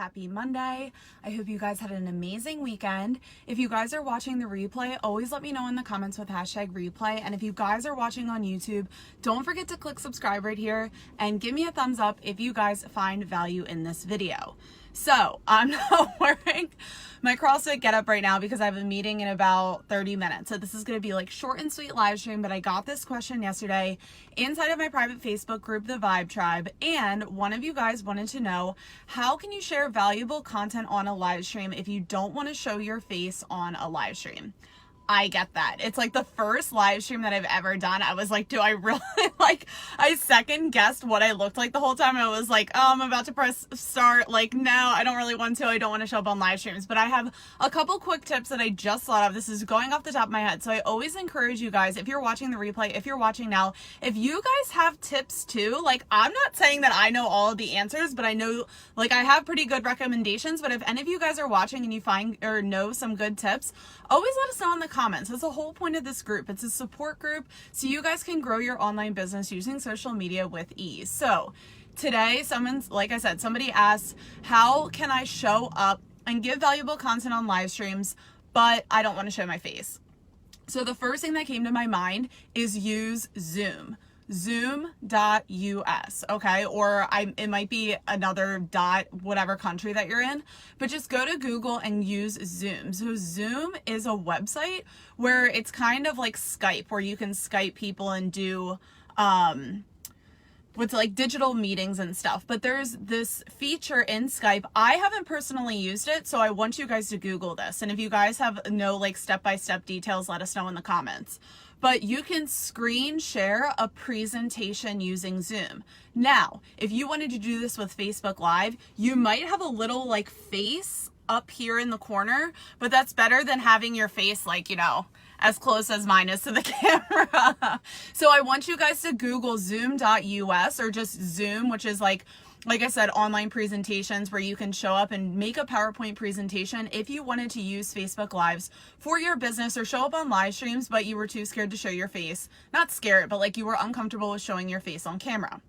Happy Monday. I hope you guys had an amazing weekend. If you guys are watching the replay, always let me know in the comments with #replay. And if you guys are watching on YouTube, don't forget to click subscribe right here and give me a thumbs up if you guys find value in this video. So I'm not wearing my CrossFit getup right now because I have a meeting in about 30 minutes. So this is going to be like short and sweet live stream, but I got this question yesterday inside of my private Facebook group, The Vibe Tribe. And one of you guys wanted to know, how can you share valuable content on a live stream if you don't want to show your face on a live stream? I get that. It's like the first live stream that I've ever done. I was like, do I really I second guessed what I looked like the whole time. I was like, oh, I'm about to press start. Like, no, I don't really want to. I don't want to show up on live streams. But I have a couple quick tips that I just thought of. This is going off the top of my head. So I always encourage you guys, if you're watching the replay, if you're watching now, if you guys have tips too, like, I'm not saying that I know all of the answers, but I know, like, I have pretty good recommendations. But if any of you guys are watching and you find or know some good tips, always let us know in the comments. That's the whole point of this group. It's a support group so you guys can grow your online business using social media with ease. So today, like I said, somebody asked, how can I show up and give valuable content on live streams, but I don't want to show my face? So the first thing that came to my mind is use Zoom. Zoom.us, okay? Or it might be another dot, whatever country that you're in, but just go to Google and use Zoom. So Zoom is a website where it's kind of like Skype, where you can Skype people and do with like digital meetings and stuff. But there's this feature in Skype. I haven't personally used it, so I want you guys to Google this. And if you guys have no like step-by-step details, let us know in the comments. But you can screen share a presentation using Zoom. Now, if you wanted to do this with Facebook Live, you might have a little like face up here in the corner, but that's better than having your face like, you know, as close as mine is to the camera. So I want you guys to Google zoom.us or just Zoom, which is like I said, online presentations where you can show up and make a PowerPoint presentation if you wanted to use Facebook Lives for your business or show up on live streams, but you were too scared to show your face. Not scared, but like you were uncomfortable with showing your face on camera.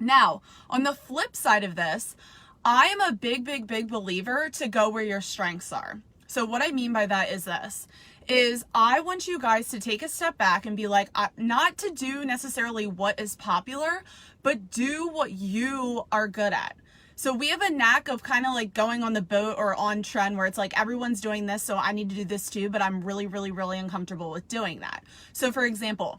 Now, on the flip side of this, I am a big believer to go where your strengths are. So what I mean by that is this. I want you guys to take a step back and be like, not to do necessarily what is popular, but do what you are good at. So we have a knack of kind of like going on the boat or on trend where it's like everyone's doing this, so I need to do this too, but I'm really uncomfortable with doing that. So for example,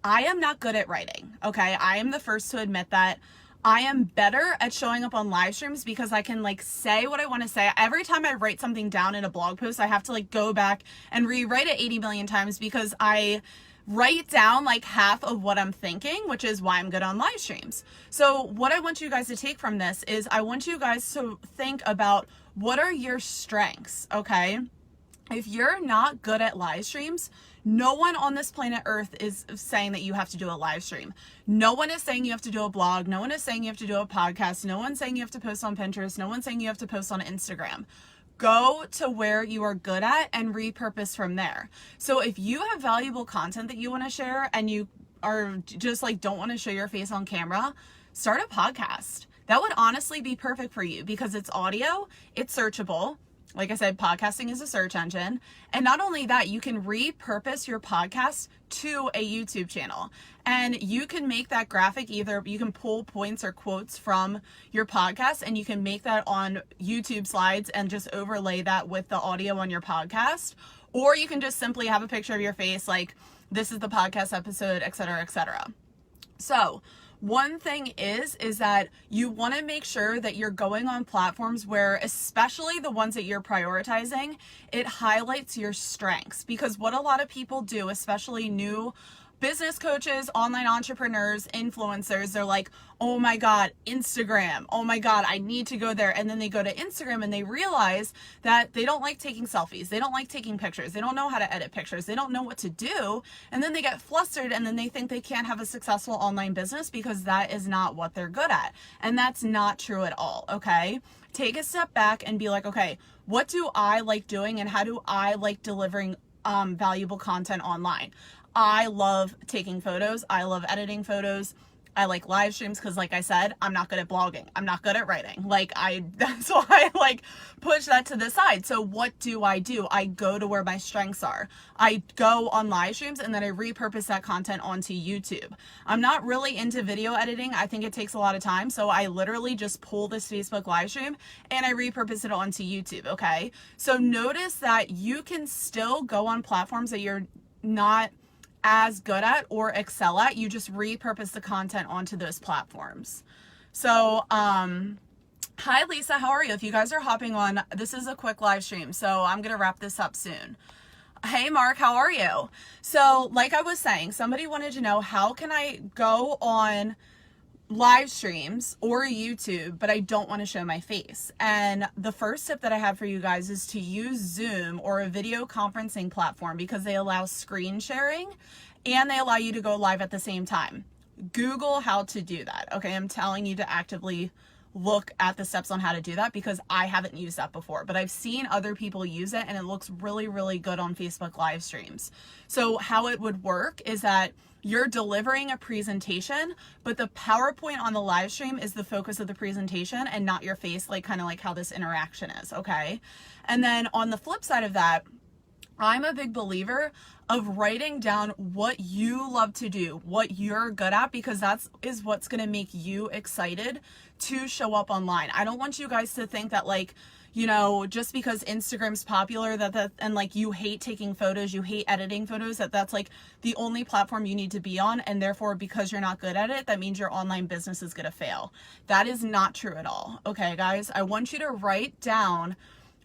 I am not good at writing, okay? I am the first to admit that. I am better at showing up on live streams because I can like say what I want to say. Every time I write something down in a blog post, I have to like go back and rewrite it 80 million times because I write down like half of what I'm thinking, which is why I'm good on live streams. So what I want you guys to take from this is I want you guys to think about what are your strengths, okay? If you're not good at live streams, no one on this planet Earth is saying that you have to do a live stream. No one is saying you have to do a blog. No one is saying you have to do a podcast. No one's saying you have to post on Pinterest. No one's saying you have to post on Instagram. Go to where you are good at and repurpose from there. So if you have valuable content that you want to share and you are just like don't want to show your face on camera, start a podcast. That would honestly be perfect for you because it's audio, it's searchable. Like I said, podcasting is a search engine. And not only that, you can repurpose your podcast to a YouTube channel. And you can make that graphic either, you can pull points or quotes from your podcast and you can make that on YouTube slides and just overlay that with the audio on your podcast. Or you can just simply have a picture of your face like, this is the podcast episode, etc., etc. So one thing is that you want to make sure that you're going on platforms where, especially the ones that you're prioritizing, it highlights your strengths. Because what a lot of people do, especially new business coaches, online entrepreneurs, influencers, they're like, oh my God, Instagram. Oh my God, I need to go there. And then they go to Instagram and they realize that they don't like taking selfies. They don't like taking pictures. They don't know how to edit pictures. They don't know what to do. And then they get flustered and then they think they can't have a successful online business because that is not what they're good at. And that's not true at all, okay? Take a step back and be like, okay, what do I like doing and how do I like delivering valuable content online? I love taking photos. I love editing photos. I like live streams because, like I said, I'm not good at blogging. I'm not good at writing. Like, that's why I like push that to the side. So what do? I go to where my strengths are. I go on live streams and then I repurpose that content onto YouTube. I'm not really into video editing. I think it takes a lot of time. So I literally just pull this Facebook live stream and I repurpose it onto YouTube. Okay. So notice that you can still go on platforms that you're not as good at or excel at. You just repurpose the content onto those platforms. So, hi Lisa, how are you? If you guys are hopping on, this is a quick live stream, so I'm gonna wrap this up soon. Hey Mark, how are you? So like I was saying, somebody wanted to know, how can I go on live streams or YouTube, but I don't want to show my face? And the first tip that I have for you guys is to use Zoom or a video conferencing platform, because they allow screen sharing and they allow you to go live at the same time. Google how to do that. Okay, I'm telling you to actively look at the steps on how to do that, because I haven't used that before, but I've seen other people use it and it looks really, really good on Facebook live streams. So how it would work is that you're delivering a presentation, but the PowerPoint on the live stream is the focus of the presentation and not your face, like kind of like how this interaction is, okay? And then on the flip side of that, I'm a big believer of writing down what you love to do, what you're good at, because that is what's going to make you excited to show up online. I don't want you guys to think that, like, you know, just because Instagram's popular and like you hate taking photos, you hate editing photos, that's like the only platform you need to be on, and therefore because you're not good at it, that means your online business is going to fail. That is not true at all. Okay, guys, I want you to write down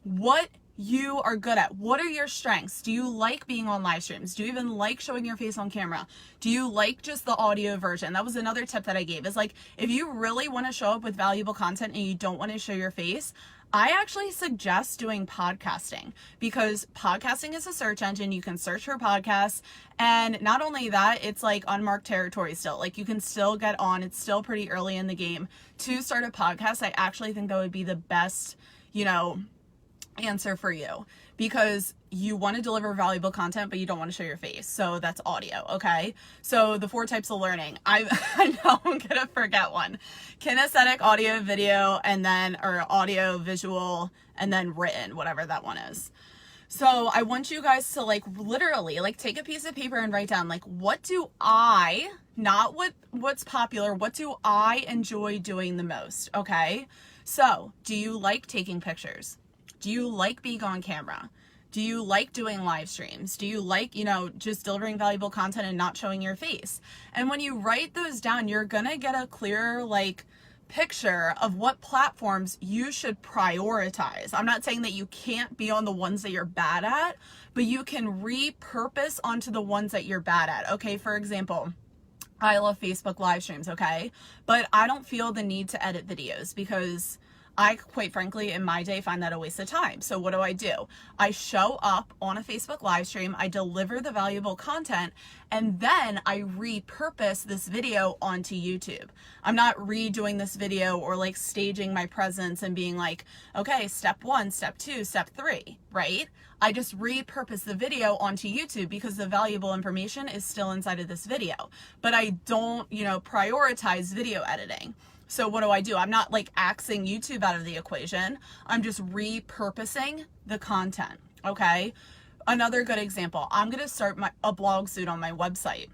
what you are good at. What are your strengths? Do you like being on live streams? Do you even like showing your face on camera? Do you like just the audio version? That was another tip that I gave, is like, if you really want to show up with valuable content and you don't want to show your face, I actually suggest doing podcasting, because podcasting is a search engine. You can search for podcasts, and not only that, it's like unmarked territory still. Like, you can still get on. It's still pretty early in the game to start a podcast. I actually think that would be the best, you know, answer for you, because you want to deliver valuable content, but you don't want to show your face. So that's audio. Okay. So the 4 types of learning, I know I'm going to forget one: kinesthetic, audio, video, and then, or audio, visual, and then written, whatever that one is. So I want you guys to like literally like take a piece of paper and write down, like, what do I, not what's popular, what do I enjoy doing the most? Okay. So do you like taking pictures? Do you like being on camera? Do you like doing live streams? Do you like, you know, just delivering valuable content and not showing your face? And when you write those down, you're going to get a clearer, like, picture of what platforms you should prioritize. I'm not saying that you can't be on the ones that you're bad at, but you can repurpose onto the ones that you're bad at. Okay, for example, I love Facebook live streams, okay? But I don't feel the need to edit videos, because I, quite frankly, in my day, find that a waste of time. So what do? I show up on a Facebook live stream, I deliver the valuable content, and then I repurpose this video onto YouTube. I'm not redoing this video or like staging my presence and being like, okay, step 1, step 2, step 3, right? I just repurpose the video onto YouTube because the valuable information is still inside of this video. But I don't, you know, prioritize video editing. So what do? I'm not like axing YouTube out of the equation. I'm just repurposing the content, okay? Another good example, I'm going to start a blog soon on my website.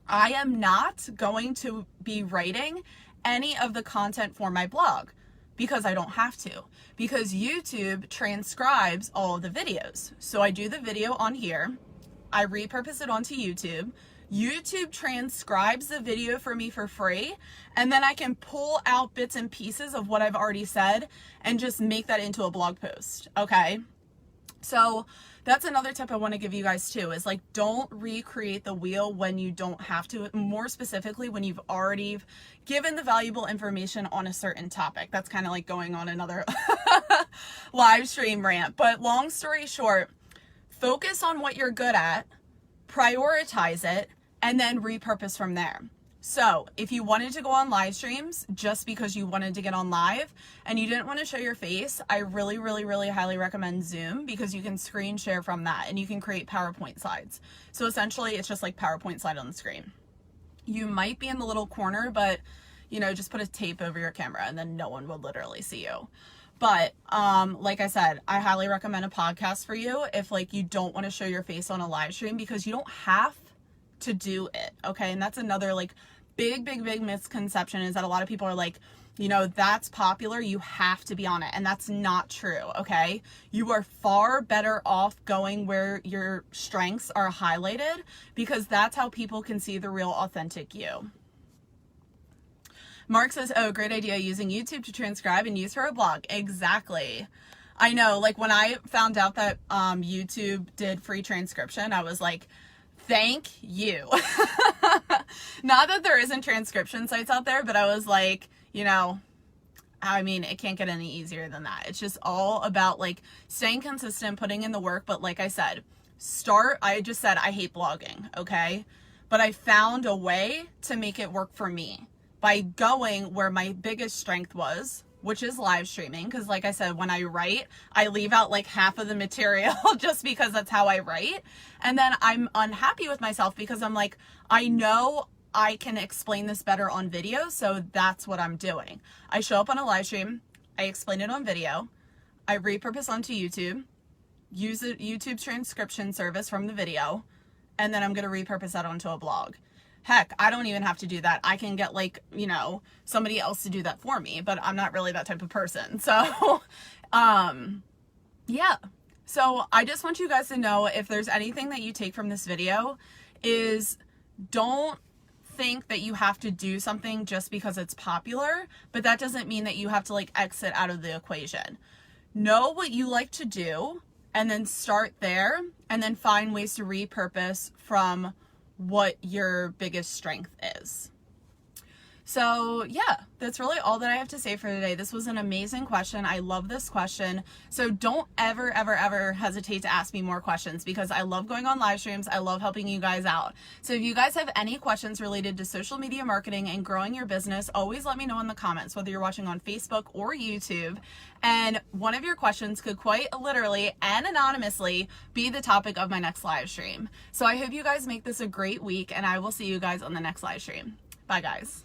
I am not going to be writing any of the content for my blog, because I don't have to, because YouTube transcribes all of the videos. So I do the video on here, I repurpose it onto YouTube. YouTube transcribes the video for me for free, and then I can pull out bits and pieces of what I've already said and just make that into a blog post, okay? So that's another tip I want to give you guys too, is like, don't recreate the wheel when you don't have to, more specifically when you've already given the valuable information on a certain topic. That's kind of like going on another live stream rant, but long story short, focus on what you're good at, prioritize it, and then repurpose from there. So if you wanted to go on live streams just because you wanted to get on live and you didn't want to show your face, I really, really, really highly recommend Zoom, because you can screen share from that and you can create PowerPoint slides. So essentially it's just like PowerPoint slide on the screen. You might be in the little corner, but you know, just put a tape over your camera and then no one will literally see you. But like I said, I highly recommend a podcast for you if like you don't want to show your face on a live stream, because you don't have to do it, okay? And that's another like big misconception, is that a lot of people are like, you know, that's popular, you have to be on it. And that's not true, okay? You are far better off going where your strengths are highlighted, because that's how people can see the real authentic you. Mark says, oh, great idea using YouTube to transcribe and use for a blog. Exactly. I know, like when I found out that YouTube did free transcription, I was like, thank you. Not that there isn't transcription sites out there, but I was like, you know, I mean, it can't get any easier than that. It's just all about like staying consistent, putting in the work. But like I said, I just said I hate blogging, okay? But I found a way to make it work for me by going where my biggest strength was, which is live streaming. Because like I said, when I write, I leave out like half of the material just because that's how I write. And then I'm unhappy with myself because I'm like, I know I can explain this better on video, so that's what I'm doing. I show up on a live stream, I explain it on video, I repurpose onto YouTube, use a YouTube transcription service from the video, and then I'm going to repurpose that onto a blog. Heck, I don't even have to do that. I can get like, you know, somebody else to do that for me, but I'm not really that type of person. So, yeah. So I just want you guys to know, if there's anything that you take from this video, is don't think that you have to do something just because it's popular, but that doesn't mean that you have to like exit out of the equation. Know what you like to do and then start there, and then find ways to repurpose from what your biggest strength is. So yeah, that's really all that I have to say for today. This was an amazing question. I love this question. So don't ever hesitate to ask me more questions, because I love going on live streams. I love helping you guys out. So if you guys have any questions related to social media marketing and growing your business, always let me know in the comments, whether you're watching on Facebook or YouTube. And one of your questions could quite literally and anonymously be the topic of my next live stream. So I hope you guys make this a great week, and I will see you guys on the next live stream. Bye guys.